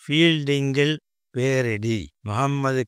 ஃபீல்டிங்கில் பேரிடி. முகம்மது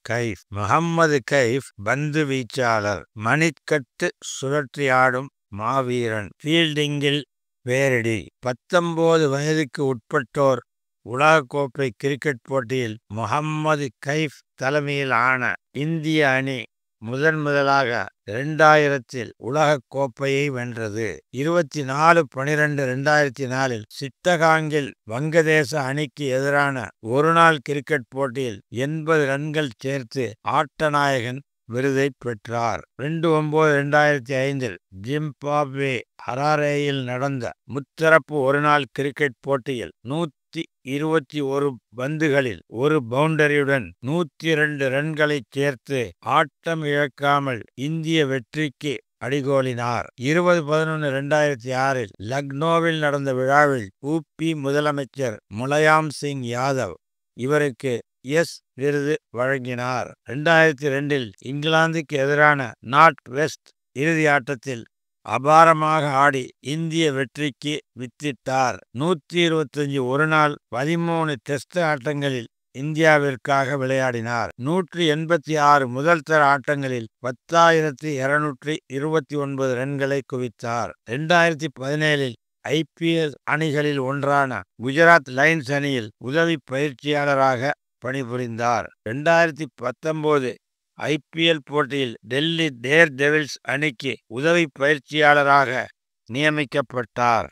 கைஃப் பந்து வீச்சாளர், மணிக்கட்டு சுழற்றி ஆடும் மாவீரன். ஃபீல்டிங்கில் பேரிடி. 19 வயதுக்கு உட்பட்டோர் உலகக்கோப்பை கிரிக்கெட் போட்டியில் முகம்மது கைஃப் தலைமையில் ஆன இந்திய அணி முதலாக 2000 உலகக் கோப்பையை வென்றது. 24/12/2004 சிட்டகாங்கில் வங்கதேச அணிக்கு எதிரான ஒருநாள் கிரிக்கெட் போட்டியில் 80 ரன்கள் சேர்த்து ஆட்டநாயகன் விருதை பெற்றார். 2/9/2005 ஜிம்பாப்வே ஹராரேயில் நடந்த முத்தரப்பு ஒருநாள் கிரிக்கெட் போட்டியில் 121 பந்துகளில் ஒரு பவுண்டரியுடன் 102 ரன்களை சேர்த்து ஆட்டம் இழக்காமல் இந்திய வெற்றிக்கு அடிகோலினார். 20/11/2006 லக்னோவில் நடந்த விழாவில் உபி முதலமைச்சர் முலாயம் சிங் யாதவ் இவருக்கு எஸ் விருது வழங்கினார். 2002 இங்கிலாந்துக்கு எதிரான நார்த் வெஸ்ட் இறுதி ஆட்டத்தில் அபாரமாக ஆடி இந்திய வெற்றிக்கு வித்திட்டார். 125 ஒருநாள் 13 டெஸ்ட் ஆட்டங்களில் இந்தியாவிற்காக விளையாடினார். 186 முதல்தர ஆட்டங்களில் 10,229 ரன்களை குவித்தார். 2017 IPL அணிகளில் ஒன்றான குஜராத் லைன்ஸ் அணியில் உதவி பயிற்சியாளராக பணிபுரிந்தார். 2019 IPL போட்டியில் டெல்லி டேர் டெவில்ஸ் அணிக்கு உதவி பயிற்சியாளராக நியமிக்கப்பட்டார்.